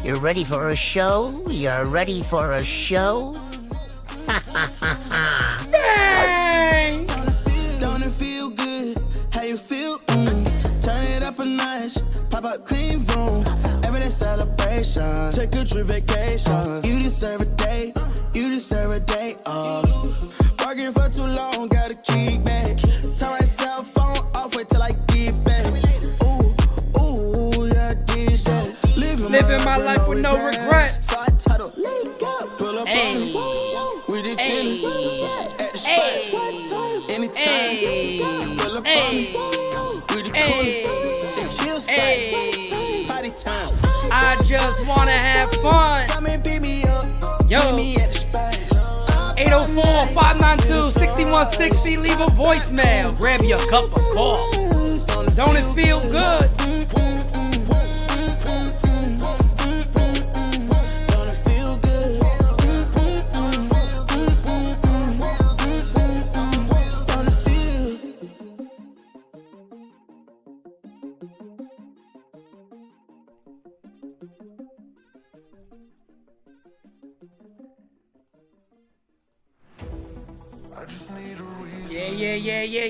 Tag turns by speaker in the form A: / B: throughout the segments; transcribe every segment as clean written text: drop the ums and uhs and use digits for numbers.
A: You're ready for a show? You're ready for a show?
B: Bang!
C: Don't it feel good? How you feel? Turn it up a notch. Pop up clean room. Everyday celebration. Take a trip vacation. You deserve a day. You deserve a day off. Working for too long, gotta keep back. Turn my cell phone off, wait till I get back. Ooh, yeah, this shit.
B: Living my life with no regrets.
C: So I title, pull up
B: Hey.
C: we did
B: Hey.
C: chillin' at the spot.
B: Hey.
C: Anytime,
B: Hey.
C: pull up
B: Hey.
C: we the
B: Hey.
C: coolest. The chill spot.
B: Hey.
C: Party time.
B: I just wanna have fun.
C: Come and pick me up.
B: Yo.
C: Meet me at the spot.
B: 804-592-6160. Leave a voicemail. Grab your cup of coffee. Don't it feel good?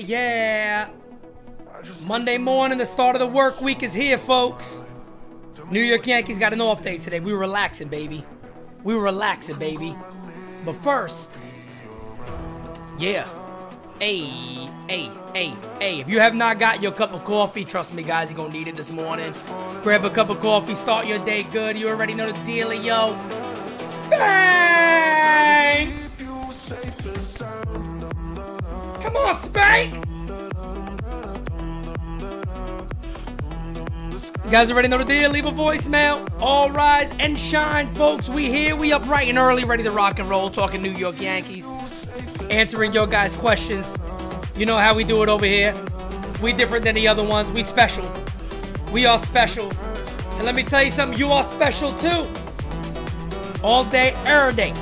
B: Yeah. Monday morning, the start of the work week is here, folks. New York Yankees got an off day today. We were relaxing, baby. But first, yeah. Hey. If you have not got your cup of coffee, trust me, guys, you're going to need it this morning. Grab a cup of coffee, start your day good. You already know the deal, yo. Spank! Come on, Spank! You guys already know the deal. Leave a voicemail. All rise and shine, folks. We here. We up bright and early, ready to rock and roll, talking New York Yankees, answering your guys' questions. You know how we do it over here. We different than the other ones. We special. We are special. And let me tell you something. You are special, too. All day, every day.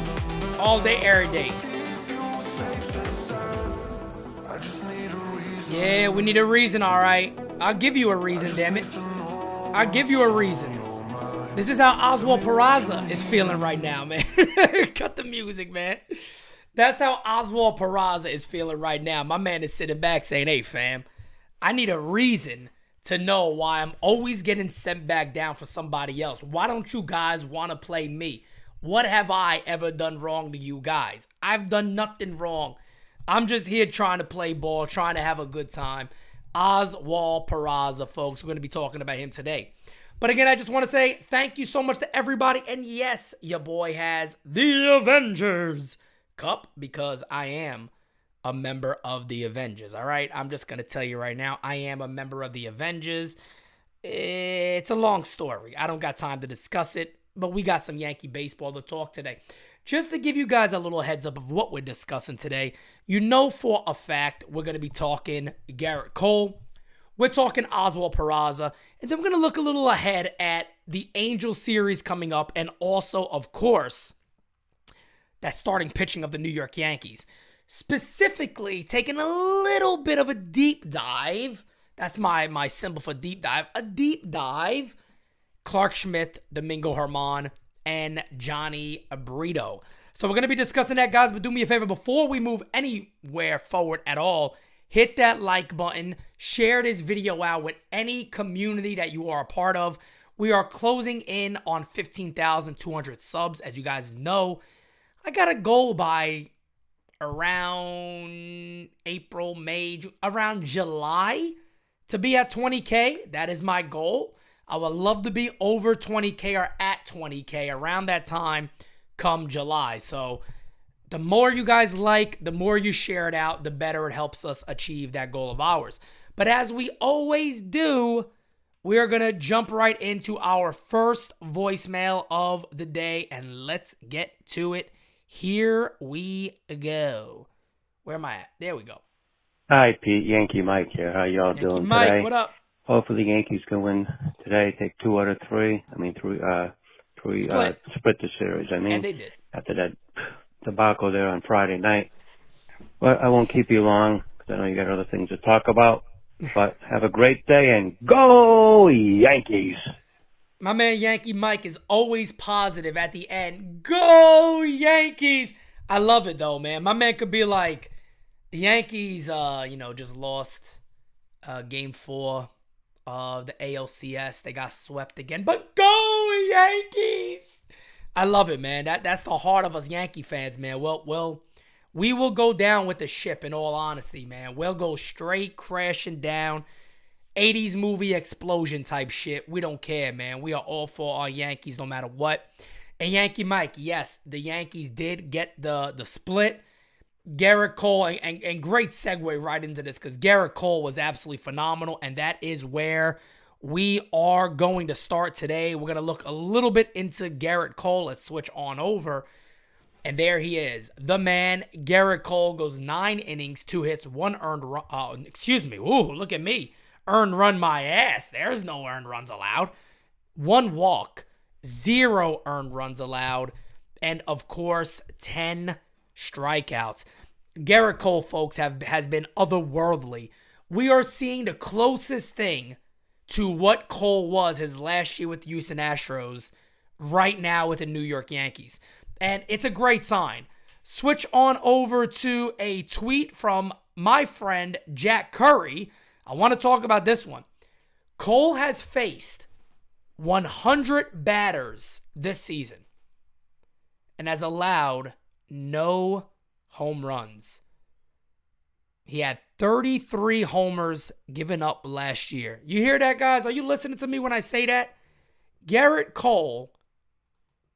B: All day, every day. Yeah, we need a reason, all right. I'll give you a reason, damn it. I'll give you a reason. This is how Oswald Peraza is feeling right now, man. Cut the music, man. That's how Oswald Peraza is feeling right now. My man is sitting back saying, hey, fam, I need a reason to know why I'm always getting sent back down for somebody else. Why don't you guys want to play me? What have I ever done wrong to you guys? I've done nothing wrong. I'm just here trying to play ball, trying to have a good time. Oswald Peraza, folks. We're going to be talking about him today. But again, I just want to say thank you so much to everybody. And yes, your boy has the Avengers Cup because I am a member of the Avengers. All right? I'm just going to tell you right now, I am a member of the Avengers. It's a long story. I don't got time to discuss it, but we got some Yankee baseball to talk today. Just to give you guys a little heads up of what we're discussing today, you know for a fact we're going to be talking Gerrit Cole. We're talking Oswald Peraza. And then we're going to look a little ahead at the Angel series coming up. And also, of course, that starting pitching of the New York Yankees. Specifically, taking a little bit of a deep dive. That's my symbol for deep dive. A deep dive. Clark Schmidt, Domingo Germán, and Johnny Brito. So we're going to be discussing that, guys. But do me a favor, before we move anywhere forward at all, hit that like button. Share this video out with any community that you are a part of. We are closing in on 15,200 subs. As you guys know, I got a goal by around April, May, around July to be at 20K. That is my goal. I would love to be over 20K or at 20K around that time come July. So the more you guys like, the more you share it out, the better it helps us achieve that goal of ours. But as we always do, we are going to jump right into our first voicemail of the day, and let's get to it. Here we go. Where am I at? There we go.
D: Hi, Pete. Yankee Mike here. How y'all
B: Yankee
D: doing
B: Mike,
D: today?
B: what up?
D: Hopefully the Yankees can win today. Take 2 out of 3. Split the series.
B: And they did.
D: After that debacle there on Friday night. But I won't keep you long because I know you got other things to talk about. But have a great day and go Yankees!
B: My man Yankee Mike is always positive at the end. Go Yankees! I love it though, man. My man could be like, the Yankees, just lost game 4 of the ALCS. They got swept again. But go Yankees! I love it, man. That's the heart of us Yankee fans, man. Well, we will go down with the ship, in all honesty, man. We'll go straight crashing down. 80s movie explosion type shit. We don't care, man. We are all for our Yankees no matter what. And Yankee Mike, yes, the Yankees did get the split. Gerrit Cole, and great segue right into this because Gerrit Cole was absolutely phenomenal, and that is where we are going to start today. We're going to look a little bit into Gerrit Cole. Let's switch on over. And there he is. The man, Gerrit Cole, goes 9 innings, 2 hits, 1 earned run. Ooh, look at me. Earned run my ass. There's no earned runs allowed. 1 walk, 0 earned runs allowed, and of course, 10 strikeouts. Gerrit Cole, folks, has been otherworldly. We are seeing the closest thing to what Cole was his last year with the Houston Astros right now with the New York Yankees. And it's a great sign. Switch on over to a tweet from my friend Jack Curry. I want to talk about this one. Cole has faced 100 batters this season and has allowed no home runs. He had 33 homers given up last year. You hear that, guys? Are you listening to me when I say that? Gerrit Cole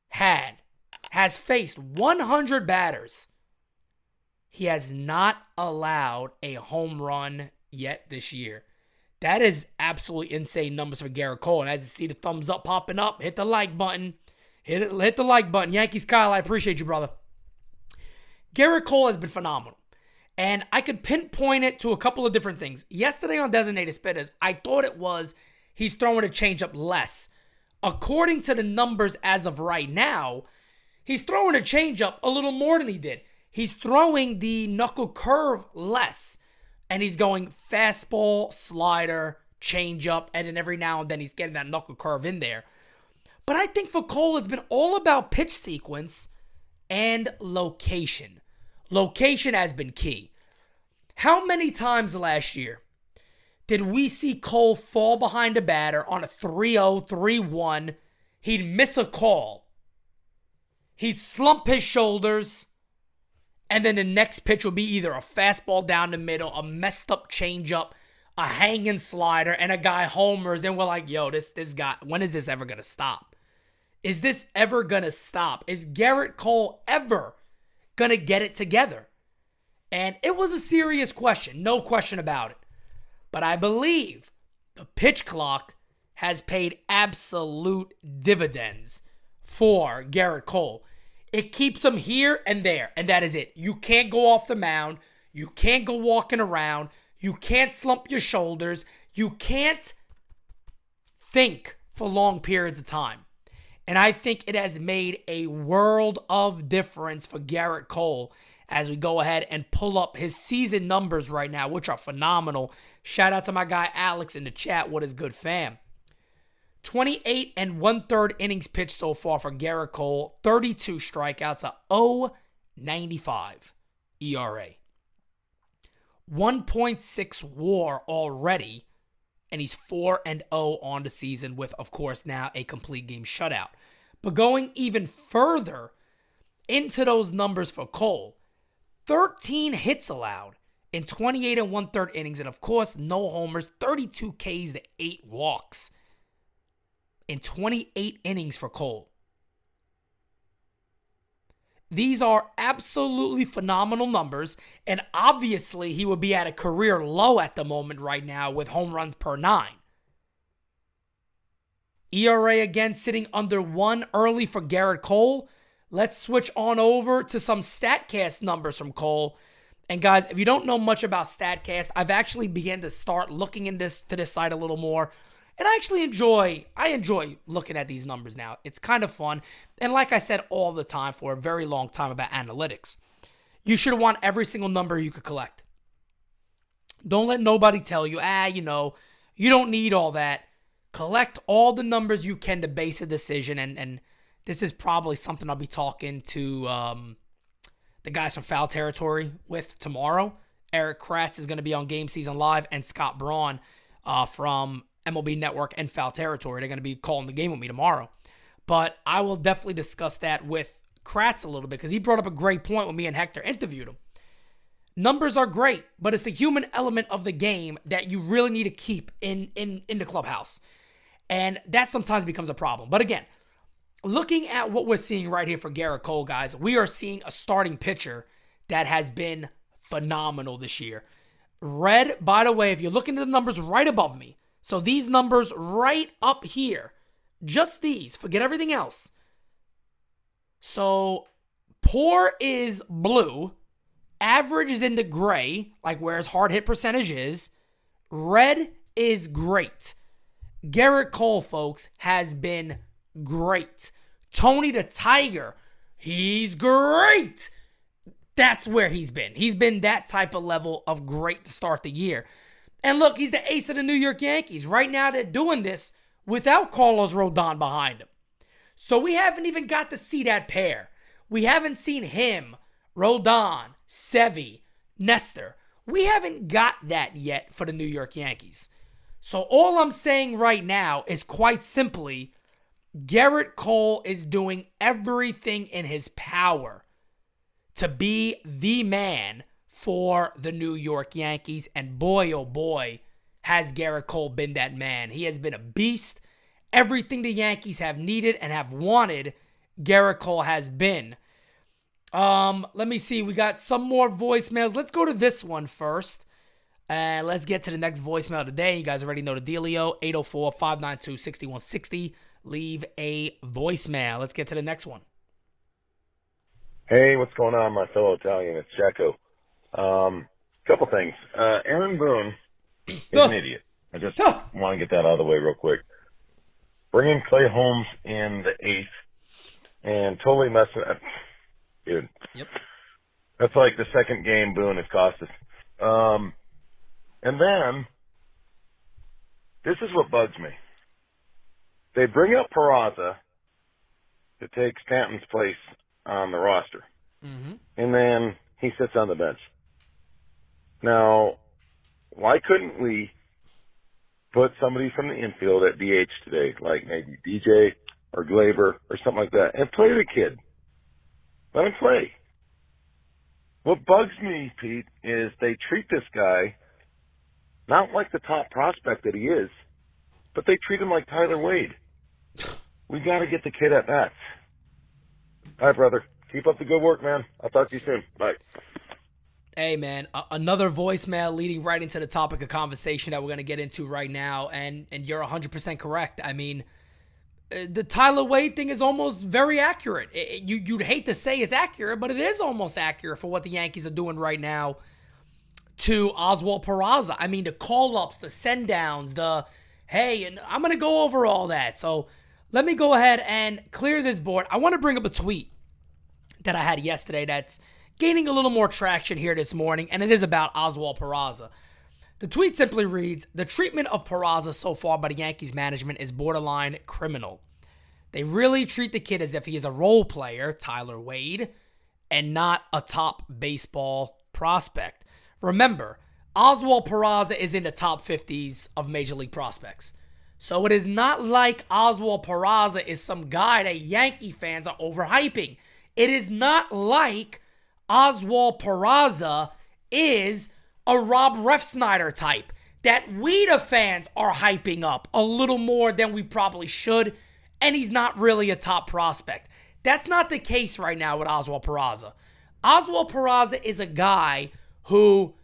B: has faced 100 batters. He has not allowed a home run yet this year. That is absolutely insane numbers for Gerrit Cole. And as you see the thumbs up popping up, hit the like button. Hit the like button. Yankees Kyle, I appreciate you, brother. Gerrit Cole has been phenomenal. And I could pinpoint it to a couple of different things. Yesterday on Designated Spitters, I thought it was he's throwing a changeup less. According to the numbers as of right now, he's throwing a changeup a little more than he did. He's throwing the knuckle curve less. And he's going fastball, slider, changeup, and then every now and then he's getting that knuckle curve in there. But I think for Cole, it's been all about pitch sequence and location. Location has been key. How many times last year did we see Cole fall behind a batter on a 3-0, 3-1? He'd miss a call. He'd slump his shoulders, and then the next pitch would be either a fastball down the middle, a messed up changeup, a hanging slider, and a guy homers, and we're like, yo, this guy, when is this ever going to stop? Is this ever going to stop? Is Gerrit Cole ever going to get it together? And it was a serious question, no question about it. But I believe the pitch clock has paid absolute dividends for Gerrit Cole. It keeps him here and there, and that is it. You can't go off the mound. You can't go walking around. You can't slump your shoulders. You can't think for long periods of time. And I think it has made a world of difference for Gerrit Cole as we go ahead and pull up his season numbers right now, which are phenomenal. Shout out to my guy Alex in the chat. What is good, fam? 28 and 1/3 innings pitched so far for Gerrit Cole. 32 strikeouts, a 0.95 ERA. 1.6 WAR already. And he's 4-0 on the season with, of course, now a complete game shutout. But going even further into those numbers for Cole, 13 hits allowed in 28 and 1/3 innings. And, of course, no homers, 32 Ks to 8 walks in 28 innings for Cole. These are absolutely phenomenal numbers, and obviously he would be at a career low at the moment right now with home runs per 9. ERA again sitting under 1 early for Gerrit Cole. Let's switch on over to some StatCast numbers from Cole. And guys, if you don't know much about StatCast, I've actually began to start looking to this site a little more. And I actually enjoy looking at these numbers now. It's kind of fun. And like I said all the time for a very long time about analytics, you should want every single number you could collect. Don't let nobody tell you, you don't need all that. Collect all the numbers you can to base a decision. And this is probably something I'll be talking to the guys from Foul Territory with tomorrow. Eric Kratz is going to be on Game Season Live, and Scott Braun from MLB Network and Foul Territory. They're going to be calling the game with me tomorrow. But I will definitely discuss that with Kratz a little bit because he brought up a great point when me and Hector interviewed him. Numbers are great, but it's the human element of the game that you really need to keep in the clubhouse. And that sometimes becomes a problem. But again, looking at what we're seeing right here for Gerrit Cole, guys, we are seeing a starting pitcher that has been phenomenal this year. Red, by the way, if you're looking at the numbers right above me, so these numbers right up here, just these, forget everything else. So poor is blue, average is in the gray, like where his hard hit percentage is. Red is great. Gerrit Cole, folks, has been great. Tony the Tiger, he's great. That's where he's been. He's been that type of level of great to start the year. And look, he's the ace of the New York Yankees. Right now, they're doing this without Carlos Rodon behind him. So we haven't even got to see that pair. We haven't seen him, Rodon, Sevy, Nestor. We haven't got that yet for the New York Yankees. So all I'm saying right now is quite simply, Gerrit Cole is doing everything in his power to be the man for the New York Yankees. And boy, oh boy, has Gerrit Cole been that man. He has been a beast. Everything the Yankees have needed and have wanted, Gerrit Cole has been. Let me see. We got some more voicemails. Let's go to this one first. And let's get to the next voicemail of the day. You guys already know the dealio. 804-592-6160. Leave a voicemail. Let's get to the next one.
E: Hey, what's going on, my fellow Italian? It's Jacko. Couple things. Aaron Boone is an idiot. I just want to get that out of the way real quick. Bringing Clay Holmes in the 8th and totally messing up. Dude.
B: Yep.
E: That's like the second game Boone has cost us. And then, this is what bugs me. They bring up Peraza to take Stanton's place on the roster. Mm-hmm. And then he sits on the bench. Now, why couldn't we put somebody from the infield at DH today, like maybe DJ or Glaber or something like that, and play the kid? Let him play. What bugs me, Pete, is they treat this guy not like the top prospect that he is, but they treat him like Tyler Wade. We got to get the kid at bats. All right, brother. Keep up the good work, man. I'll talk to you soon. Bye.
B: Hey, man, another voicemail leading right into the topic of conversation that we're going to get into right now, and you're 100% correct. I mean, the Tyler Wade thing is almost very accurate. You'd hate to say it's accurate, but it is almost accurate for what the Yankees are doing right now to Oswald Peraza. I mean, the call-ups, the send-downs, hey, and I'm going to go over all that. So let me go ahead and clear this board. I want to bring up a tweet that I had yesterday that's gaining a little more traction here this morning, and it is about Oswald Peraza. The tweet simply reads, "The treatment of Peraza so far by the Yankees management is borderline criminal. They really treat the kid as if he is a role player, Tyler Wade, and not a top baseball prospect." Remember, Oswald Peraza is in the top 50s of Major League prospects. So it is not like Oswald Peraza is some guy that Yankee fans are overhyping. It is not like Oswald Peraza is a Rob Refsnyder type that we the fans are hyping up a little more than we probably should, and he's not really a top prospect. That's not the case right now with Oswald Peraza. Oswald Peraza is a guy who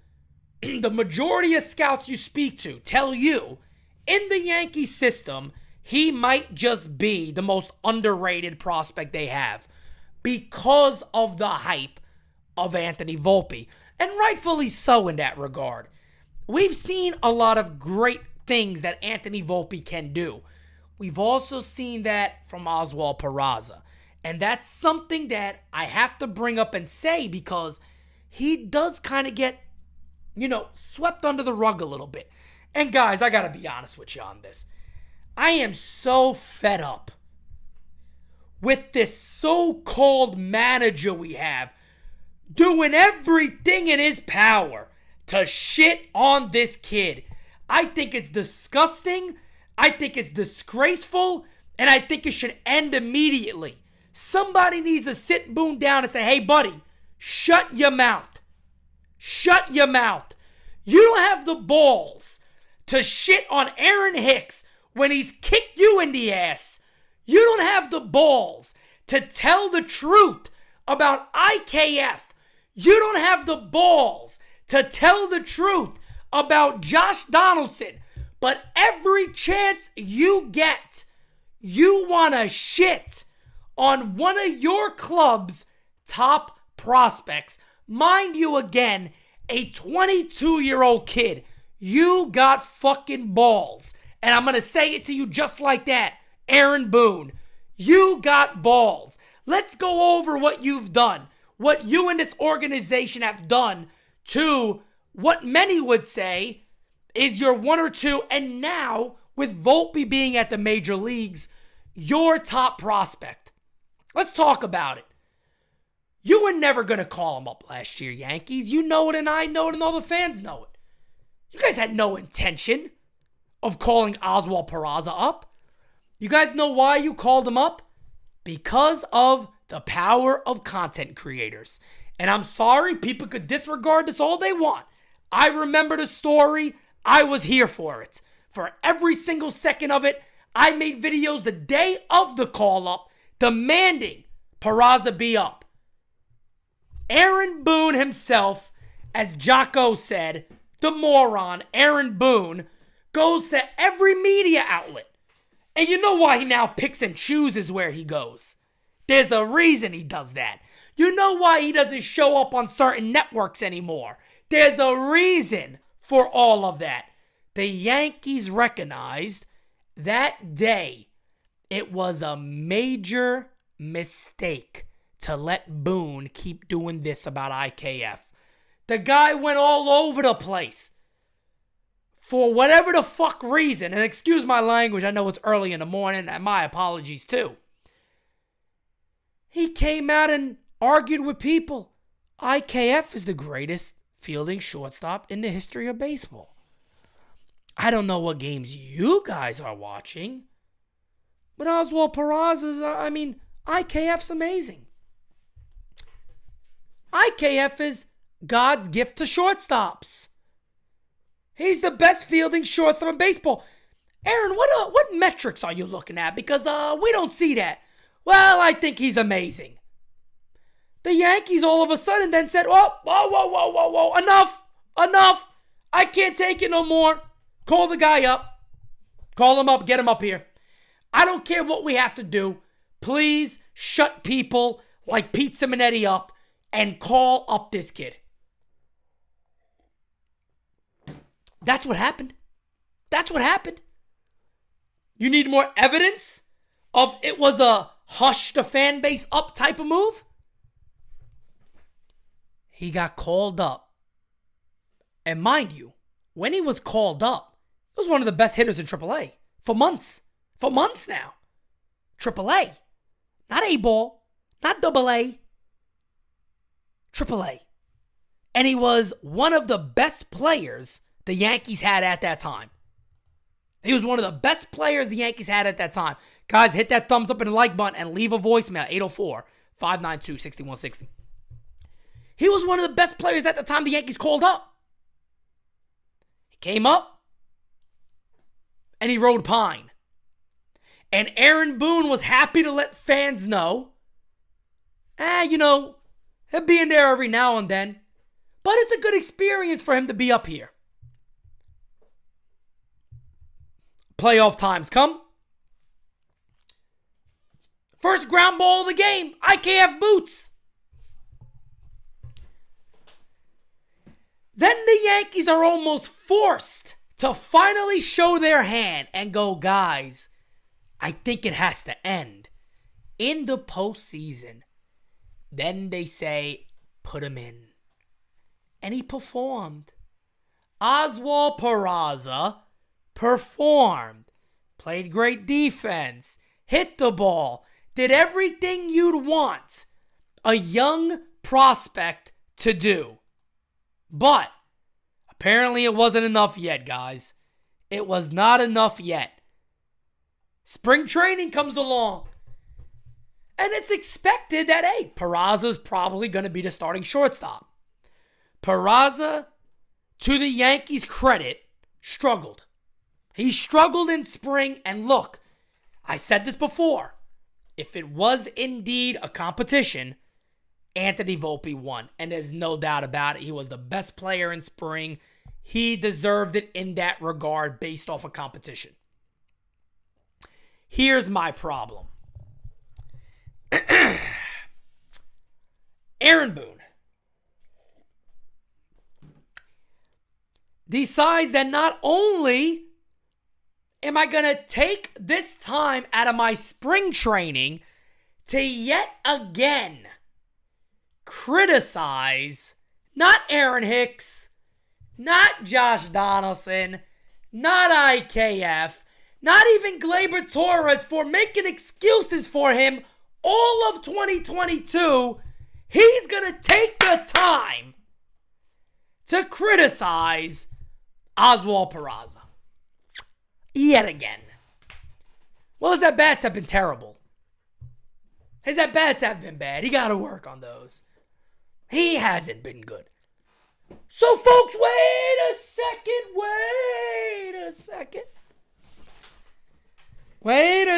B: the majority of scouts you speak to tell you in the Yankee system, he might just be the most underrated prospect they have because of the hype of Anthony Volpe. And rightfully so in that regard. We've seen a lot of great things that Anthony Volpe can do. We've also seen that from Oswald Peraza. And that's something that I have to bring up and say because he does kind of get, swept under the rug a little bit. And guys, I got to be honest with you on this. I am so fed up with this so-called manager we have doing everything in his power to shit on this kid. I think it's disgusting. I think it's disgraceful. And I think it should end immediately. Somebody needs to sit Boone down and say, "Hey, buddy, shut your mouth. Shut your mouth. You don't have the balls to shit on Aaron Hicks when he's kicked you in the ass. You don't have the balls to tell the truth about IKF. You don't have the balls to tell the truth about Josh Donaldson. But every chance you get, you want to shit on one of your club's top prospects. Mind you, again, a 22-year-old kid. You got fucking balls. And I'm going to say it to you just like that. Aaron Boone, you got balls. Let's go over what you've done. What you and this organization have done to what many would say is your one or two, and now with Volpe being at the major leagues, your top prospect. Let's talk about it. You were never going to call him up last year, Yankees. You know it, and I know it, and all the fans know it. You guys had no intention of calling Oswald Peraza up. You guys know why you called him up? Because of the power of content creators. And I'm sorry, people could disregard this all they want. I remember the story. I was here for it. For every single second of it, I made videos the day of the call up demanding Peraza be up. Aaron Boone himself, as Jocko said, the moron, Aaron Boone, goes to every media outlet. And you know why he now picks and chooses where he goes. There's a reason he does that. You know why he doesn't show up on certain networks anymore. There's a reason for all of that. The Yankees recognized that day it was a major mistake to let Boone keep doing this about IKF. The guy went all over the place. For whatever the fuck reason, and excuse my language, I know it's early in the morning, and my apologies too. He came out and argued with people. IKF is the greatest fielding shortstop in the history of baseball. I don't know what games you guys are watching, but Oswald Peraza's, IKF's amazing. IKF is God's gift to shortstops. He's the best fielding shortstop in baseball. Aaron, what metrics are you looking at? Because we don't see that. Well, I think he's amazing. The Yankees all of a sudden then said, whoa, enough. I can't take it no more. Call the guy up. Call him up, get him up here. I don't care what we have to do. Please shut people like Pete Simonetti up and call up this kid. That's what happened. You need more evidence of it was a hush the fan base up type of move. He got called up. And mind you, when he was called up, he was one of the best hitters in AAA for months. For months now. AAA. Not A-ball. Not AA. AAA. And he was one of the best players the Yankees had at that time. He was one of the best players the Yankees had at that time. Guys, hit that thumbs up and the like button and leave a voicemail. 804-592-6160. He was one of the best players at the time the Yankees called up. He came up and he rode pine. And Aaron Boone was happy to let fans know, he'll be in there every now and then. But it's a good experience for him to be up here. Playoff times come. First ground ball of the game. IKF boots. Then the Yankees are almost forced to finally show their hand and go, guys, I think it has to end. In the postseason. Then they say, put him in. And he performed. Oswald Peraza performed. Played great defense. Hit the ball. Did everything you'd want a young prospect to do. But apparently it wasn't enough yet, guys. It was not enough yet. Spring training comes along. And it's expected that, hey, Peraza's probably going to be the starting shortstop. Peraza, to the Yankees' credit, struggled. He struggled in spring, and look, I said this before. If it was indeed a competition, Anthony Volpe won. And there's no doubt about it. He was the best player in spring. He deserved it in that regard based off of competition. Here's my problem. Aaron Boone decides that not only am I going to take this time out of my spring training to yet again criticize not Aaron Hicks, not Josh Donaldson, not IKF, not even Gleyber Torres for making excuses for him all of 2022, he's going to take the time to criticize Oswald Peraza. Yet again. Well, his at-bats have been terrible. His at-bats have been bad. He got to work on those. He hasn't been good. So, folks, wait a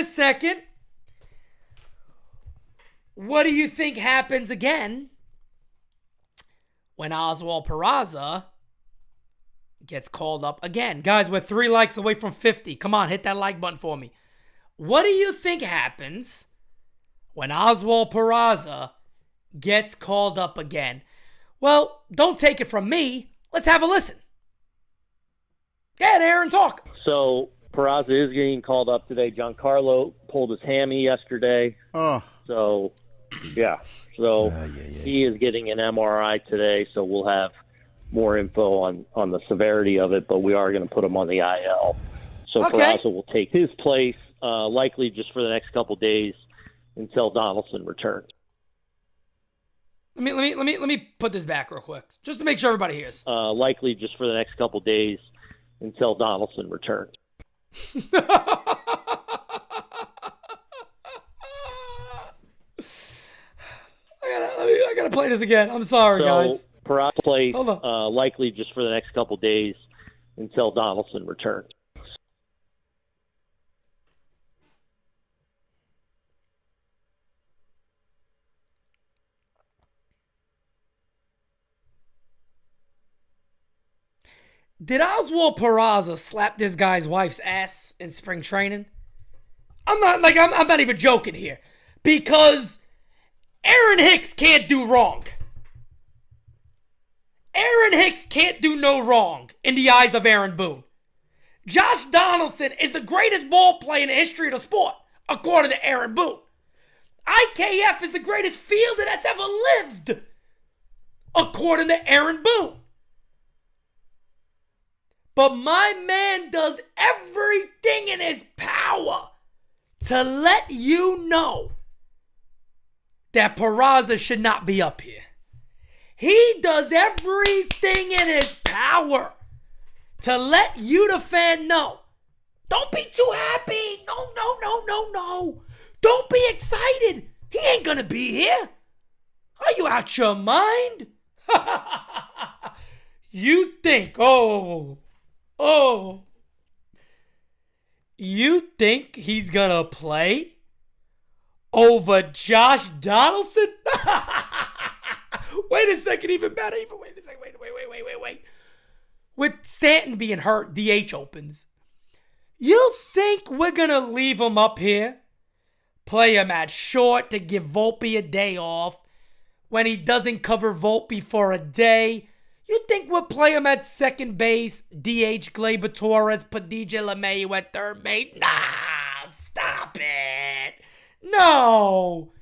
B: second. What do you think happens again when Oswald Peraza gets called up again? Guys, we're 3 likes away from 50. Come on, hit that like button for me. What do you think happens when Oswald Peraza gets called up again? Well, don't take it from me. Let's have a listen. Go ahead, Aaron, talk.
F: So Peraza is getting called up today. Giancarlo pulled his hammy yesterday.
G: Oh.
F: So, yeah. So he is getting an MRI today, so we'll have more info on the severity of it, but we are going to put him on the IL. So
B: Okay.
F: Peraza will take his place, likely just for the next couple days until Donaldson returns.
B: Let me put this back real quick, just to make sure everybody hears.
F: Likely just for the next couple days until Donaldson returns.
B: I gotta play this again. I'm sorry, guys.
F: Peraza plays
B: Hold on.
F: likely just for the next couple days until Donaldson returns.
B: Did Oswald Peraza slap this guy's wife's ass in spring training? I'm not even joking here. Because Aaron Hicks can't do wrong. Aaron Hicks can't do no wrong in the eyes of Aaron Boone. Josh Donaldson is the greatest ball player in the history of the sport. according to Aaron Boone. IKF is the greatest fielder that's ever lived, according to Aaron Boone. But my man does everything in his power to let you know that Peraza should not be up here. He does everything in his power to let you, the fan, know. Don't be too happy. No. Don't be excited. He ain't gonna be here. Are you out your mind? You think, you think he's gonna play over Josh Donaldson? Wait a second, even better. Wait a second. Wait. With Stanton being hurt, DH opens. You think we're gonna leave him up here? Play him at short to give Volpe a day off when he doesn't cover Volpe for a day? You think we'll play him at second base, DH Gleyber Torres, put DJ LeMahieu at third base? Nah, stop it. No,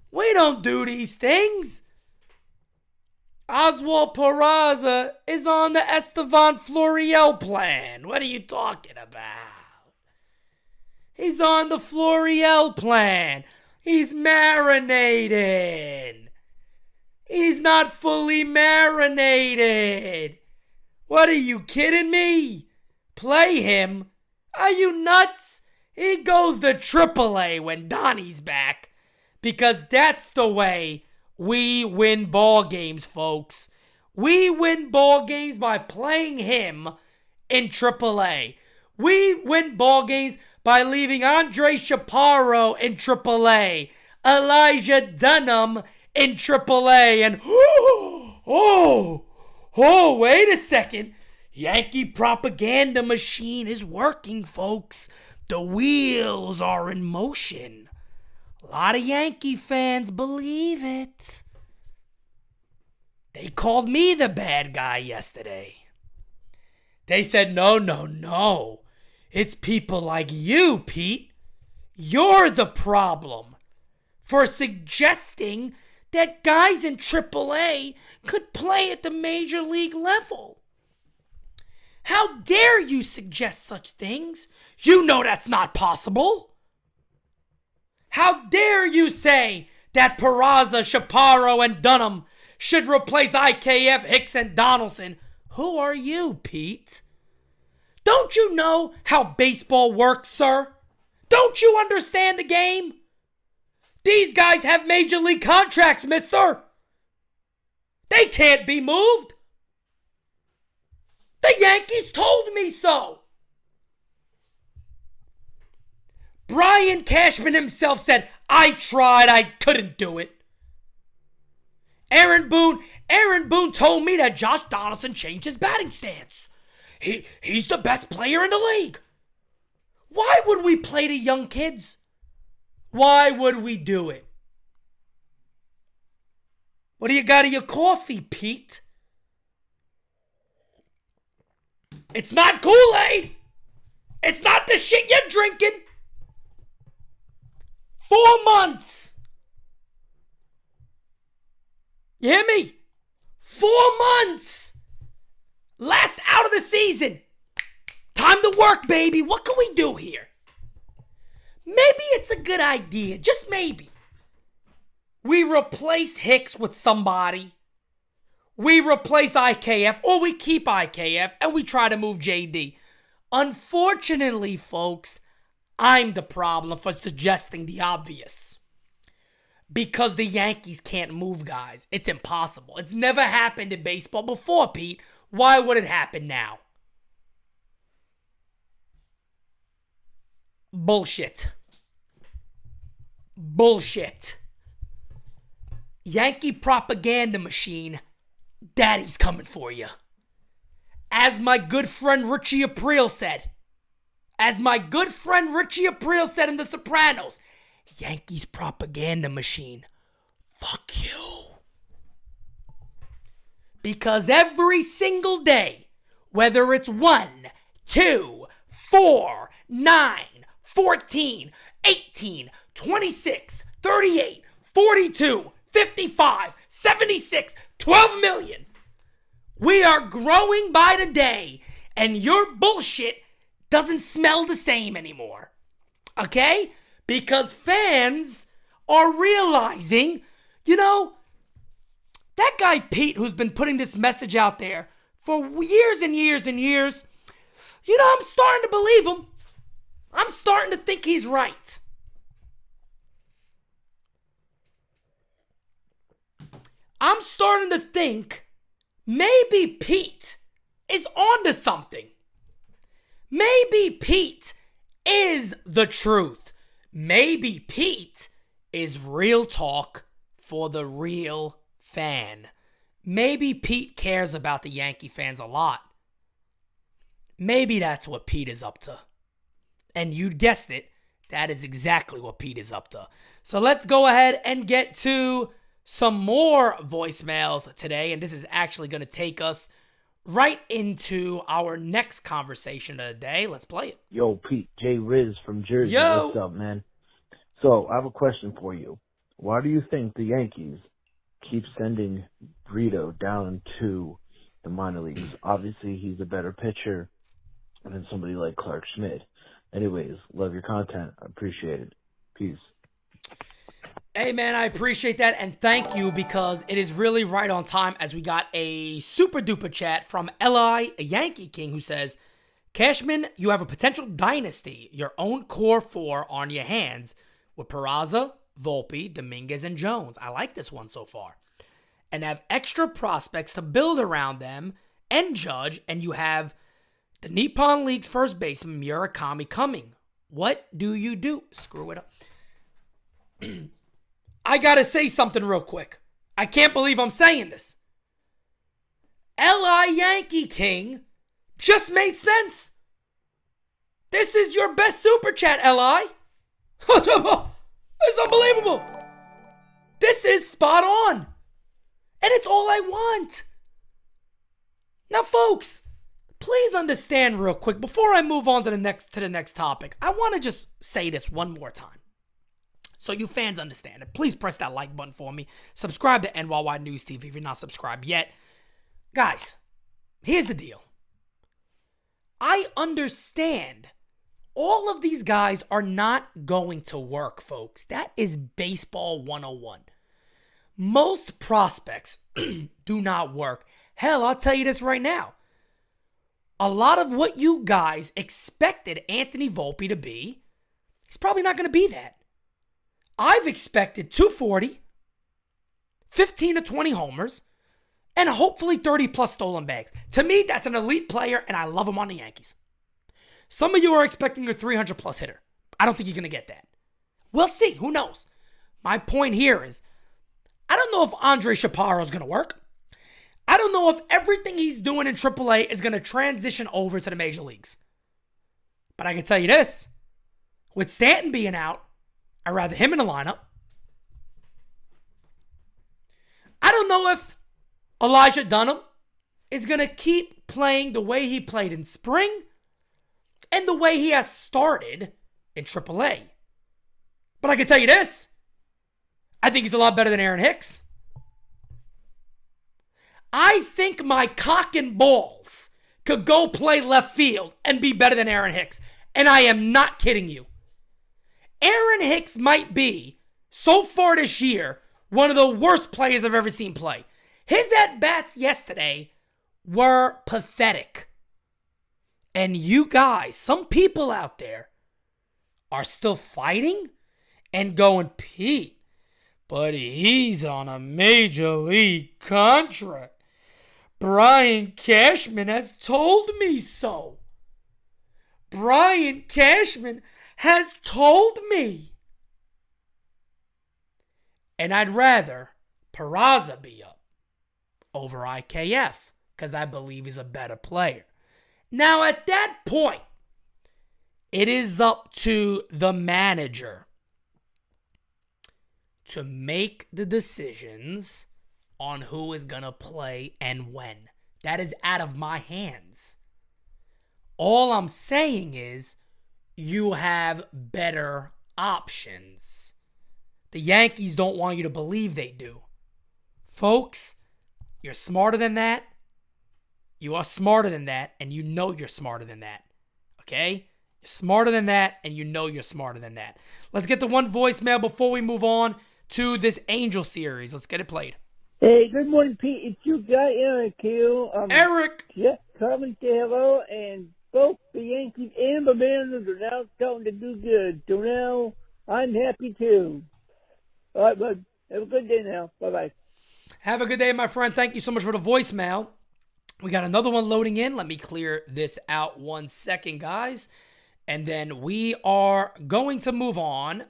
B: we don't do these things. Oswald Peraza is on the Estevan Florial plan. What are you talking about? He's on the Florial plan. He's marinating. He's not fully marinated. What are you kidding me? Play him? Are you nuts? He goes to AAA when Donnie's back. Because that's the way we win ball games, folks. We win ball games by playing him in AAA. We win ball games by leaving Andre Chaparro in AAA, Elijah Dunham in AAA, and wait a second. Yankee propaganda machine is working, folks. The wheels are in motion. A lot of Yankee fans believe it. They called me the bad guy yesterday. They said, no. It's people like you, Pete. You're the problem for suggesting that guys in AAA could play at the major league level. How dare you suggest such things? You know that's not possible. How dare you say that Peraza, Chaparro, and Dunham should replace IKF, Hicks, and Donaldson? Who are you, Pete? Don't you know how baseball works, sir? Don't you understand the game? These guys have major league contracts, mister. They can't be moved. The Yankees told me so. Brian Cashman himself said, I tried, I couldn't do it. Aaron Boone told me that Josh Donaldson changed his batting stance. He's the best player in the league. Why would we play the young kids? Why would we do it? What do you got in your coffee, Pete? It's not Kool-Aid. It's not the shit you're drinking. 4 months. You hear me? 4 months. Last out of the season. Time to work, baby. What can we do here? Maybe it's a good idea, just maybe. We replace Hicks with somebody. We replace IKF, or we keep IKF, and we try to move JD. Unfortunately, folks, I'm the problem for suggesting the obvious. Because the Yankees can't move guys. It's impossible. It's never happened in baseball before, Pete. Why would it happen now? Bullshit. Yankee propaganda machine, daddy's coming for you. As my good friend Richie Aprile said. In The Sopranos. Yankees propaganda machine, fuck you. Because every single day, whether it's 1, 2, 4, 9, 14, 18, 26, 38, 42, 55, 76, 12 million. We are growing by the day, and your bullshit doesn't smell the same anymore. Okay? Because fans are realizing, that guy Pete, who's been putting this message out there for years and years and years, I'm starting to believe him. I'm starting to think he's right. I'm starting to think maybe Pete is onto something. Maybe Pete is the truth. Maybe Pete is real talk for the real fan. Maybe Pete cares about the Yankee fans a lot. Maybe that's what Pete is up to. And you guessed it, that is exactly what Pete is up to. So let's go ahead and get to some more voicemails today. And this is actually going to take us right into our next conversation of the day. Let's play it.
G: Yo, Pete, Jay Riz from Jersey.
B: Yo.
G: What's up, man? So, I have a question for you. Why do you think the Yankees keep sending Brito down to the minor leagues? Obviously, he's a better pitcher than somebody like Clark Schmidt. Anyways, love your content. I appreciate it. Peace.
B: Hey, man, I appreciate that, and thank you, because it is really right on time, as we got a super-duper chat from Eli, a Yankee King, who says, Cashman, you have a potential dynasty, your own core four on your hands, with Peraza, Volpe, Dominguez, and Jones. I like this one so far. And have extra prospects to build around them, and Judge, and you have the Nippon League's first baseman, Murakami, coming. What do you do? Screw it up. I gotta say something real quick. I can't believe I'm saying this. L.I. Yankee King just made sense. This is your best super chat, L.I. It's unbelievable. This is spot on. And it's all I want. Now, folks, please understand real quick, before I move on to the next topic, I want to just say this one more time, so you fans understand it. Please press that like button for me. Subscribe to NyynewsTV if you're not subscribed yet. Guys, here's the deal. I understand all of these guys are not going to work, folks. That is baseball 101. Most prospects do not work. Hell, I'll tell you this right now. A lot of what you guys expected Anthony Volpe to be, he's probably not going to be that. I've expected 240, 15 to 20 homers, and hopefully 30 plus stolen bags. To me, that's an elite player, and I love him on the Yankees. Some of you are expecting a 300 plus hitter. I don't think you're going to get that. We'll see. Who knows? My point here is, I don't know if Andre Shapiro is going to work. I don't know if everything he's doing in AAA is going to transition over to the major leagues. But I can tell you this. With Stanton being out, I'd rather him in the lineup. I don't know if Elijah Dunham is going to keep playing the way he played in spring and the way he has started in AAA. But I can tell you this. I think he's a lot better than Aaron Hicks. I think my cock and balls could go play left field and be better than Aaron Hicks. And I am not kidding you. Aaron Hicks might be, so far this year, one of the worst players I've ever seen play. His at-bats yesterday were pathetic. And you guys, some people out there, are still fighting and going, Pete, but he's on a major league contract. Brian Cashman has told me so. Brian Cashman has told me. And I'd rather Peraza be up over IKF because I believe he's a better player. Now, at that point, it is up to the manager to make the decisions on who is going to play and when. That is out of my hands. All I'm saying is you have better options. The Yankees don't want you to believe they do. Folks, you're smarter than that. You are smarter than that, and you know you're smarter than that. Okay? You're smarter than that, and you know you're smarter than that. Let's get the one voicemail before we move on to this Angel series. Let's get it played.
H: Hey, good morning, Pete. It's your guy, Eric here.
B: Eric!
H: Yeah, coming to say hello, and both the Yankees and the Mariners are now starting to do good. So now I'm happy too. All right, bud. Have a good day now. Bye-bye.
B: Have a good day, my friend. Thank you so much for the voicemail. We got another one loading in. Let me clear this out 1 second, guys. And then we are going to move on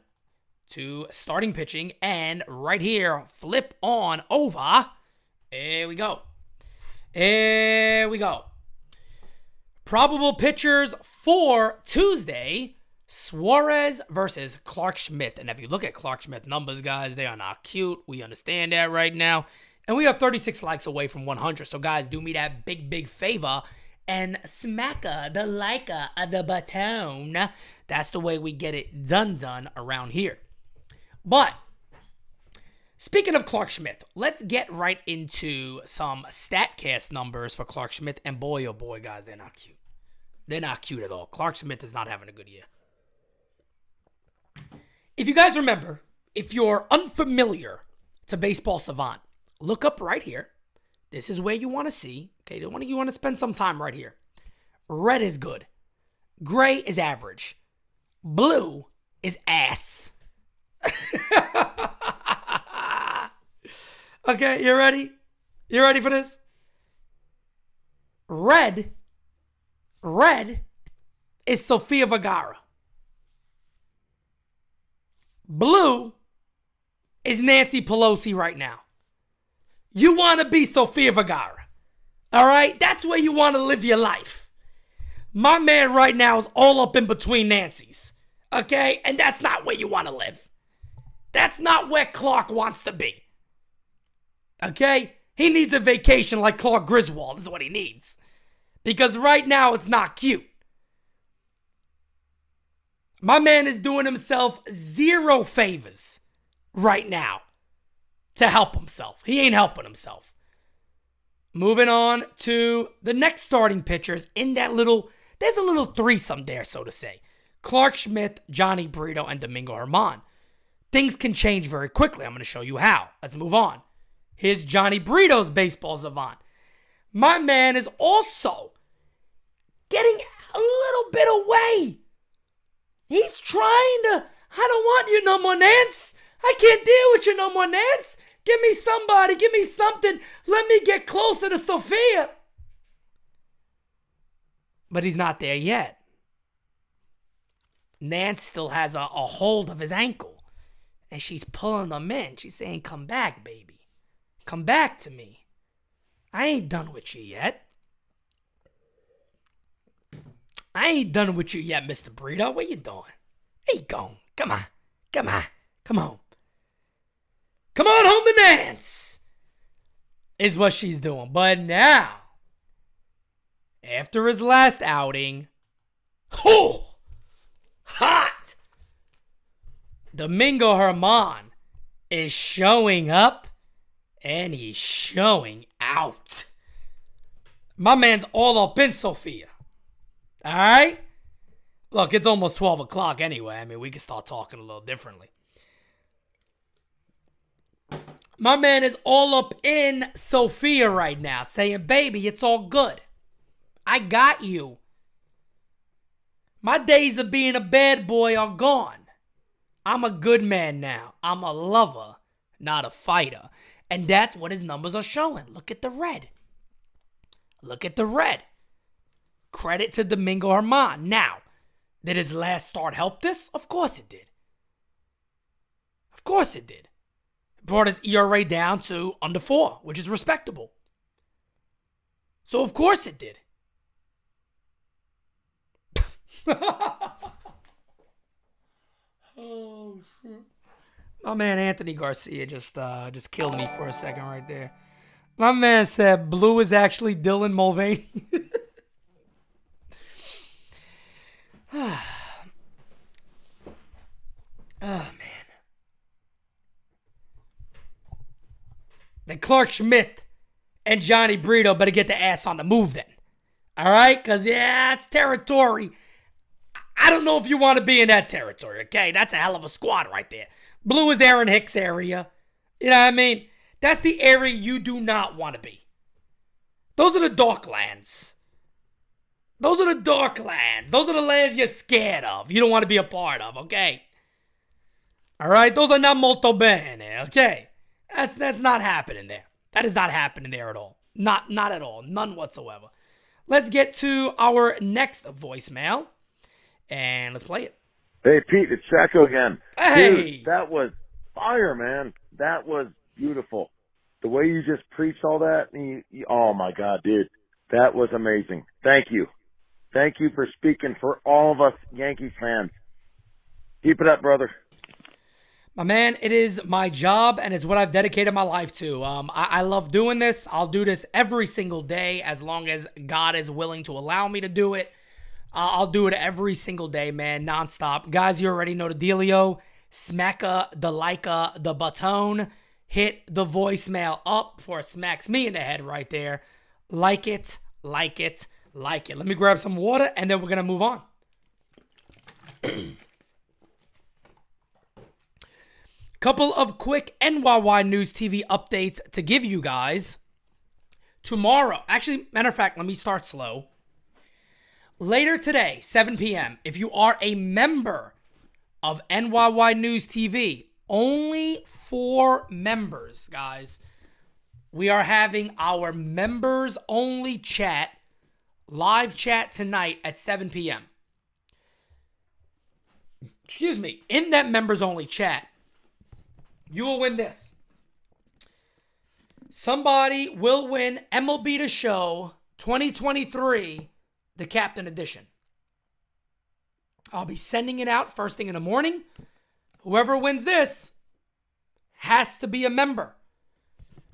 B: to starting pitching. And right here, flip on over. Here we go. Here we go. Probable pitchers for Tuesday. Suarez versus Clark Schmidt. And if you look at Clark Schmidt numbers, guys, they are not cute. We understand that right now. And we are 36 likes away from 100. So, guys, do me that big, big favor and smack the like of the button. That's the way we get it done around here. But speaking of Clark Schmidt, let's get right into some StatCast numbers for Clark Schmidt. And boy, oh boy, guys, they're not cute. They're not cute at all. Clark Schmidt is not having a good year. If you guys remember, if you're unfamiliar to Baseball Savant, look up right here. This is where you want to see. Okay, you want to spend some time right here. Red is good. Gray is average. Blue is ass. Okay, you ready? You ready for this? Red is Sofia Vergara. Blue is Nancy Pelosi right now. You want to be Sofia Vergara. All right? That's where you want to live your life. My man right now is all up in between Nancy's. Okay? And that's not where you want to live. That's not where Clark wants to be. Okay? He needs a vacation like Clark Griswold is what he needs. Because right now it's not cute. My man is doing himself zero favors right now to help himself. He ain't helping himself. Moving on to the next starting pitchers in that there's a little threesome there, so to say. Clark Schmidt, Johnny Brito, and Domingo Germán. Things can change very quickly. I'm going to show you how. Let's move on. Here's Johnny Brito's Baseball Savant. My man is also getting a little bit away. He's trying to, I don't want you no more, Nance. I can't deal with you no more, Nance. Give me somebody, give me something. Let me get closer to Sophia. But he's not there yet. Nance still has a hold of his ankle. And she's pulling him in. She's saying, come back, baby. Come back to me. I ain't done with you yet. I ain't done with you yet, Mr. Brito. What you doing? Where you going? Come on. Come on. Come home. Come on home to Nance. Is what she's doing. But now, after his last outing, hot! Domingo Germán is showing up and he's showing out. My man's all up in Sophia. All right? Look, it's almost 12 o'clock anyway. I mean, we can start talking a little differently. My man is all up in Sophia right now, saying, baby, it's all good. I got you. My days of being a bad boy are gone. I'm a good man now. I'm a lover, not a fighter. And that's what his numbers are showing. Look at the red. Look at the red. Credit to Domingo Germán. Now, did his last start help this? Of course it did. Of course it did. It brought his ERA down to under 4, which is respectable. So of course it did. Oh, shit. My man Anthony Garcia just killed me for a second right there. My man said blue is actually Dylan Mulvaney. Oh, man. Then Clark Schmidt and Johnny Brito better get the ass on the move then. All right? Because, yeah, it's territory. I don't know if you want to be in that territory, okay? That's a hell of a squad right there. Blue is Aaron Hicks area. You know what I mean? That's the area you do not want to be. Those are the dark lands. Those are the dark lands. Those are the lands you're scared of. You don't want to be a part of, okay? All right? Those are not molto bene, okay? That's not happening there. That is not happening there at all. Not at all. None whatsoever. Let's get to our next voicemail. And let's play it.
E: Hey, Pete, it's Chaco again.
B: Hey!
E: Dude, that was fire, man. That was beautiful. The way you just preached all that, oh, my God, dude. That was amazing. Thank you. Thank you for speaking for all of us Yankees fans. Keep it up, brother.
B: My man, it is my job and is what I've dedicated my life to. I love doing this. I'll do this every single day as long as God is willing to allow me to do it. I'll do it every single day, man, nonstop. Guys, you already know the dealio. Smacka the like-a, the button. Hit the voicemail up before it smacks me in the head right there. Like it, like it, like it. Let me grab some water, and then we're going to move on. Couple of quick NYY News TV updates to give you guys. Tomorrow, actually, matter of fact, let me start slow. Later today, 7 p.m., if you are a member of NYY News TV, only for members, guys, we are having our members-only chat, live chat tonight at 7 p.m. Excuse me. In that members-only chat, you will win this. Somebody will win MLB The Show 2023, the Captain Edition. I'll be sending it out first thing in the morning. Whoever wins this has to be a member.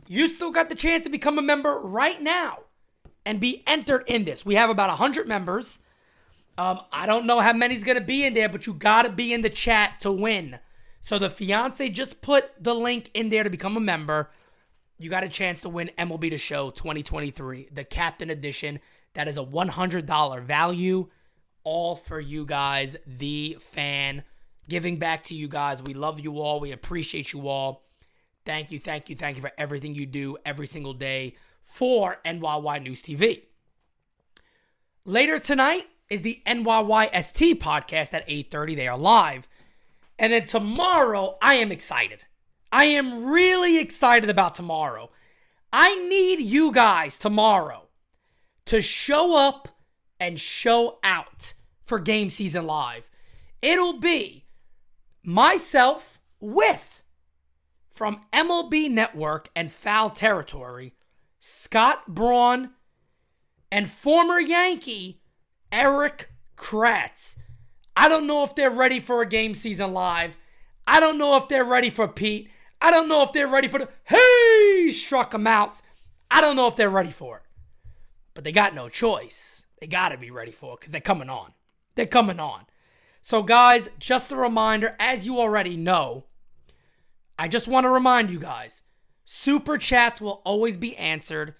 B: You still got the chance to become a member right now and be entered in this. We have about 100 members. I don't know how many's going to be in there, but you got to be in the chat to win. So the fiance just put the link in there to become a member. You got a chance to win MLB The Show 2023, the Captain Edition. That is a $100 value, all for you guys, the fan. Giving back to you guys. We love you all. We appreciate you all. Thank you, thank you, thank you for everything you do every single day for NYY News TV. Later tonight is the NYYST podcast at 8:30. They are live. And then tomorrow, I am excited. I am really excited about tomorrow. I need you guys tomorrow to show up and show out for Game Season Live. It'll be myself with, from MLB Network and Foul Territory, Scott Braun and former Yankee Eric Kratz. I don't know if they're ready for a Game Season Live. I don't know if they're ready for Pete. I don't know if they're ready for the, hey, struck him out. I don't know if they're ready for it. But they got no choice. They got to be ready for it because they're coming on. They're coming on. So, guys, just a reminder, as you already know, I just want to remind you guys, Super Chats will always be answered,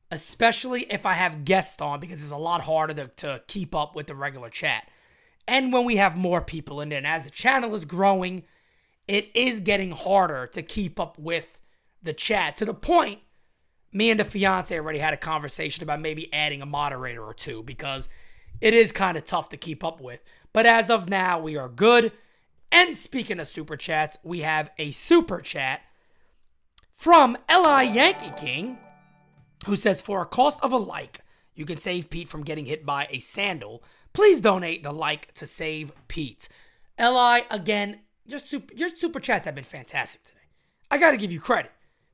B: especially if I have guests on, because it's a lot harder to keep up with the regular chat. And when we have more people in there, and as the channel is growing, it is getting harder to keep up with the chat, to the point, me and the fiance already had a conversation about maybe adding a moderator or two, because it is kind of tough to keep up with. But as of now, we are good. And speaking of Super Chats, we have a Super Chat from L.I. Yankee King, who says, for a cost of a like, you can save Pete from getting hit by a sandal. Please donate the like to save Pete. L.I., again, your Super Chats have been fantastic today. I got to give you credit.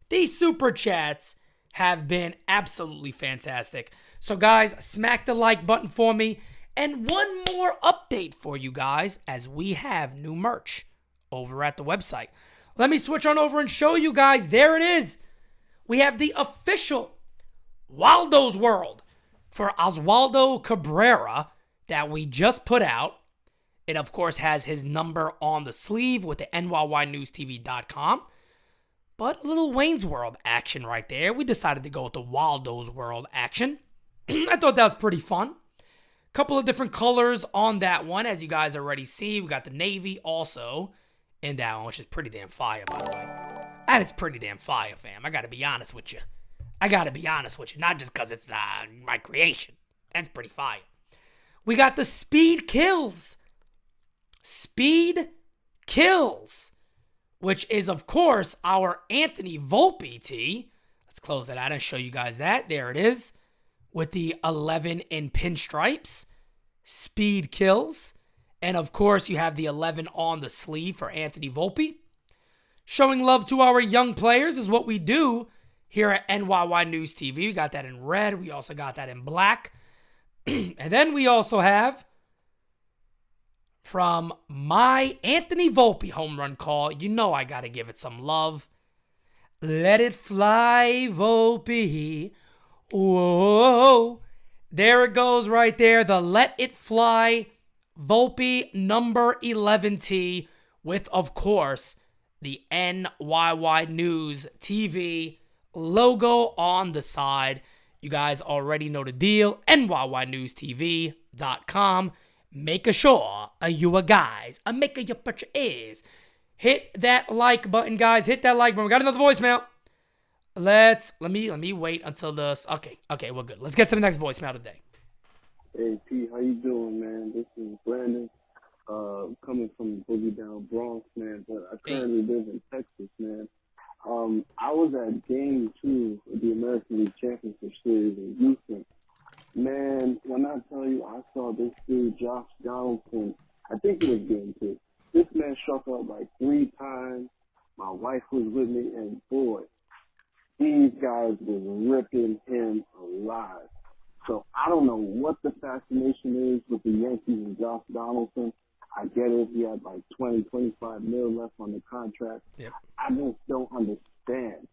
B: These Super Chats have been absolutely fantastic. So, guys, smack the like button for me. And one more update for you guys, as we have new merch over at the website. Let me switch on over and show you guys. There it is. We have the official Waldo's World for Oswaldo Cabrera that we just put out. It, of course, has his number on the sleeve with the NyynewsTV.com. But a little Wayne's World action right there. We decided to go with the Waldo's World action. I thought that was pretty fun. Couple of different colors on that one, as you guys already see. We got the navy also in that one, which is pretty damn fire, by the way. That is pretty damn fire, fam. I gotta be honest with you. Not just because it's my creation. That's pretty fire. We got the Speed Kills. Speed Kills. Which is, of course, our Anthony Volpe tee. Let's close that out and show you guys that. There it is. With the 11 in pinstripes. Speed Kills. And, of course, you have the 11 on the sleeve for Anthony Volpe. Showing love to our young players is what we do here at NYY News TV. We got that in red. We also got that in black. And then we also have, from my Anthony Volpe home run call, you know I got to give it some love. Let it fly, Volpe. Whoa. There it goes right there. The Let It Fly Volpe number 11 tee with, of course, the NYY News TV logo on the side. You guys already know the deal. NyynewsTV.com. Make sure you guys make your purchase. Hit that like button, guys. Hit that like button. We got another voicemail. Let me wait until this. Okay, we're good. Let's get to the next voicemail today.
I: Hey P, how you doing, man? This is Brandon, coming from Boogie Down Bronx, man. But I currently live in Texas, man. I was at Game 2 of the American League Championship Series in Houston. Man, when I tell you I saw this dude, Josh Donaldson, I think it was Game 2. This man struck out like 3 times. My wife was with me, and boy, these guys was ripping him alive. So I don't know what the fascination is with the Yankees and Josh Donaldson. I get it. He had like 20, 25 mil left on the contract.
B: Yep.
I: I just don't understand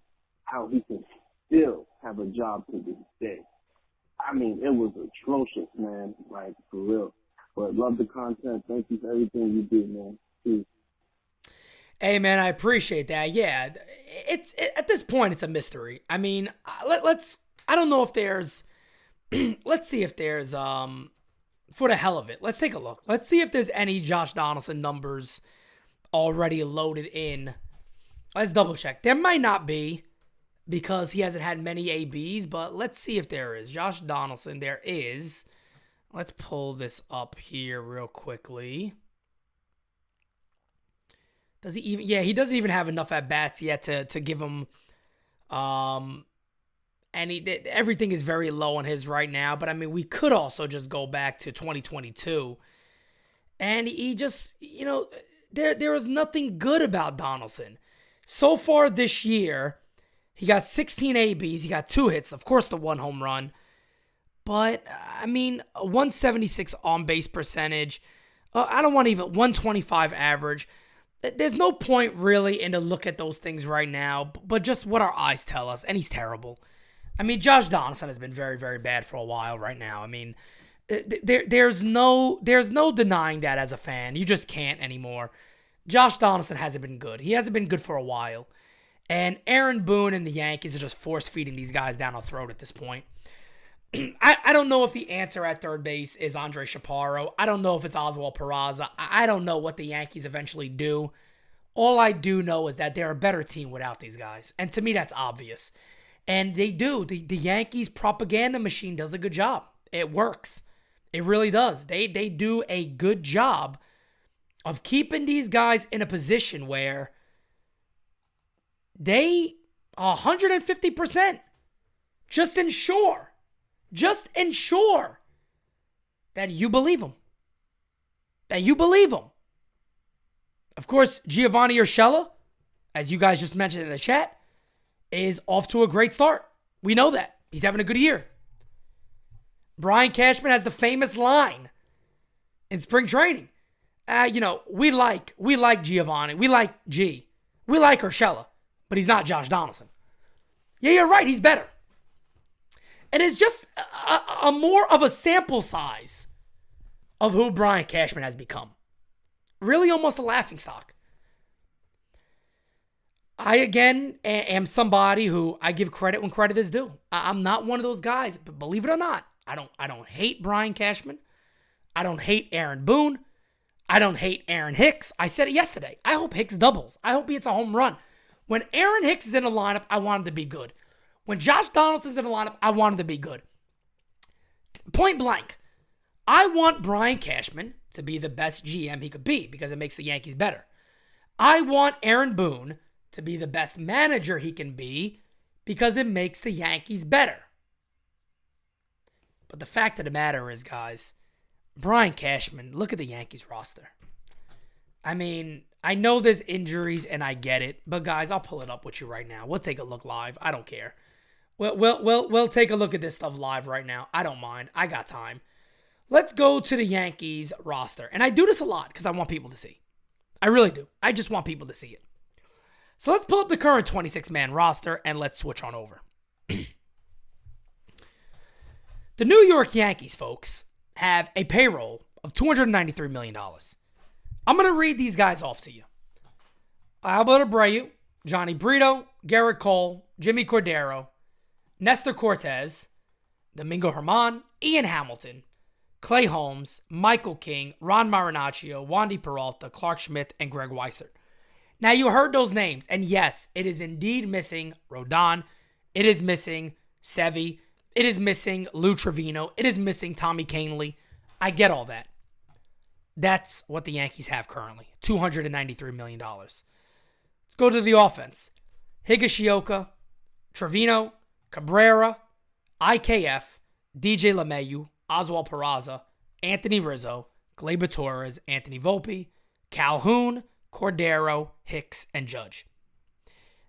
I: how he can still have a job to this day. I mean, it was atrocious, man, like, for real. But love the content. Thank you for everything you do, man. Peace.
B: Hey, man, I appreciate that. Yeah, at this point, it's a mystery. I mean, let's. I don't know if there's. Let's see if there's. For the hell of it, let's take a look. Let's see if there's any Josh Donaldson numbers already loaded in. Let's double check. There might not be, because he hasn't had many ABs, but let's see if there is. Josh Donaldson, there is. Let's pull this up here real quickly. Does he even? Yeah, he doesn't even have enough at bats yet to give him. And everything is very low on his right now. But I mean, we could also just go back to 2022, and he just, there is nothing good about Donaldson so far this year. He got 16 ABs. He got 2 hits, of course, the 1 home run. But I mean, a 176 on base percentage. I don't want even 125 average. There's no point really in to look at those things right now, but just what our eyes tell us, and he's terrible. I mean, Josh Donaldson has been very, very bad for a while right now. I mean, there's no denying that as a fan. You just can't anymore. Josh Donaldson hasn't been good. He hasn't been good for a while. And Aaron Boone and the Yankees are just force-feeding these guys down our throat at this point. I don't know if the answer at third base is Andre Chaparro. I don't know if it's Oswald Peraza. I don't know what the Yankees eventually do. All I do know is that they're a better team without these guys. And to me, that's obvious. And they do. The Yankees propaganda machine does a good job. It works. It really does. They do a good job of keeping these guys in a position where they 150% just ensure that you believe them. Of course, Giovanni Urshela, as you guys just mentioned in the chat, is off to a great start. We know that. He's having a good year. Brian Cashman has the famous line in spring training. We like Giovanni. We like G. We like Urshela, but he's not Josh Donaldson. Yeah, you're right. He's better. And it's just a more of a sample size of who Brian Cashman has become. Really almost a laughingstock. I, again, am somebody who I give credit when credit is due. I'm not one of those guys, but believe it or not, I don't hate Brian Cashman. I don't hate Aaron Boone. I don't hate Aaron Hicks. I said it yesterday. I hope Hicks doubles. I hope he hits a home run. When Aaron Hicks is in the lineup, I want him to be good. When Josh Donaldson's in the lineup, I want him to be good. Point blank. I want Brian Cashman to be the best GM he could be because it makes the Yankees better. I want Aaron Boone to be the best manager he can be because it makes the Yankees better. But the fact of the matter is, guys, Brian Cashman, look at the Yankees roster. I mean, I know there's injuries and I get it, but guys, I'll pull it up with you right now. We'll take a look live. I don't care. We'll take a look at this stuff live right now. I don't mind. I got time. Let's go to the Yankees roster. And I do this a lot because I want people to see. I really do. I just want people to see it. So let's pull up the current 26-man roster and let's switch on over. The New York Yankees, folks, have a payroll of $293 million. I'm going to read these guys off to you. Alberto Abreu, Johnny Brito, Gerrit Cole, Jimmy Cordero, Nestor Cortez, Domingo Germán, Ian Hamilton, Clay Holmes, Michael King, Ron Marinaccio, Wandy Peralta, Clark Schmidt, and Greg Weissert. Now, you heard those names, and yes, it is indeed missing Rodon. It is missing Sevy. It is missing Lou Trevino. It is missing Tommy Kahnle. I get all that. That's what the Yankees have currently, $293 million. Let's go to the offense. Higashioka, Trevino, Cabrera, IKF, DJ LeMahieu, Oswald Peraza, Anthony Rizzo, Gleyber Torres, Anthony Volpe, Calhoun, Cordero, Hicks, and Judge.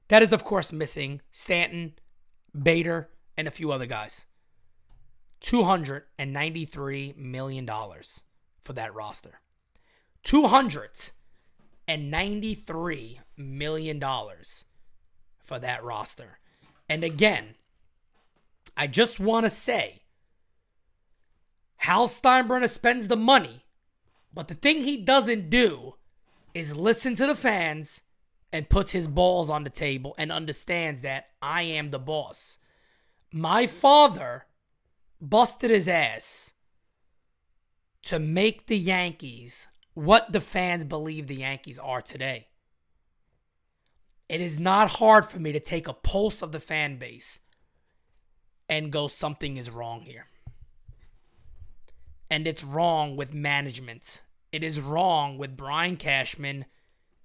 B: That is, of course, missing Bader, and a few other guys. $293 million for that roster. $293 million for that roster. And again, I just want to say, Hal Steinbrenner spends the money, but the thing he doesn't do is listen to the fans and puts his balls on the table and understands that I am the boss. My father busted his ass to make the Yankees what the fans believe the Yankees are today. It is not hard for me to take a pulse of the fan base and go, something is wrong here. And it's wrong with management. It is wrong with Brian Cashman.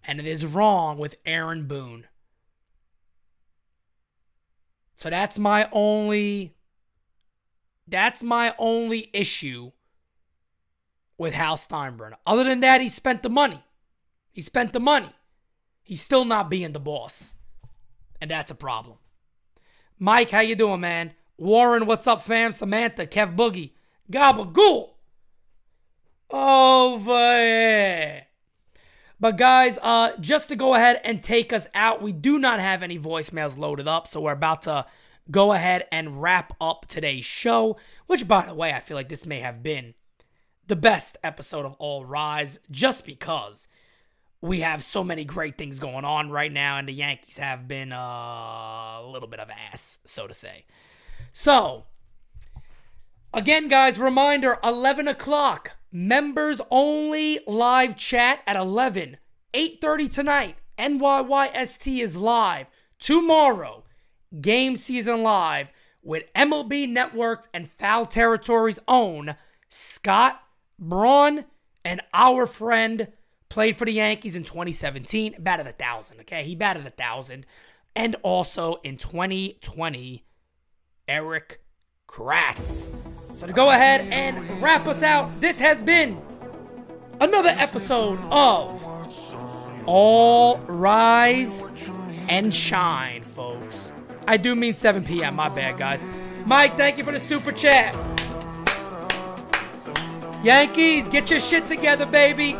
B: And it is wrong with Aaron Boone. So that's my only issue with Hal Steinbrenner. Other than that, he spent the money. He's still not being the boss. And that's a problem. Mike, how you doing, man? Warren, what's up, fam? Samantha, Kev Boogie, Gabagool. Over here. But guys, just to go ahead and take us out, we do not have any voicemails loaded up, so we're about to go ahead and wrap up today's show, which, by the way, I feel like this may have been the best episode of All Rise, just because we have so many great things going on right now, and the Yankees have been a little bit of ass, so to say. So, again, guys, reminder, 11 o'clock. Members only live chat at 11. 8:30 tonight. NYYST is live. Tomorrow, game season live with MLB Networks and Foul Territory's own Scott Braun, and our friend played for the Yankees in 2017. Batted 1,000, okay? He batted 1,000. And also in 2020, Eric Kratz. So to go ahead and wrap us out, this has been another episode of All Rise and Shine, folks. I do mean 7 p.m., my bad, guys. Mike, thank you for the super chat. Yankees, get your shit together, baby.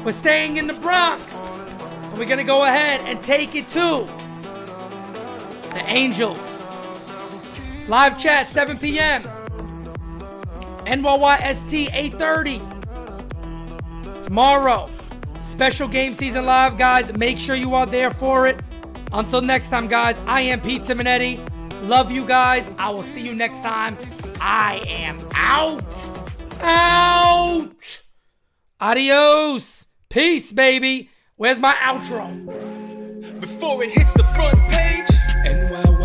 B: We're staying in the Bronx. And we're going to go ahead and take it to the Angels. Live chat, 7 p.m. NYYST, 8:30. Tomorrow, special game season live, guys. Make sure you are there for it. Until next time, guys, I am Pete Simonetti. Love you guys. I will see you next time. I am out. Out. Adios. Peace, baby. Where's my outro?
J: Before it hits the front page, NY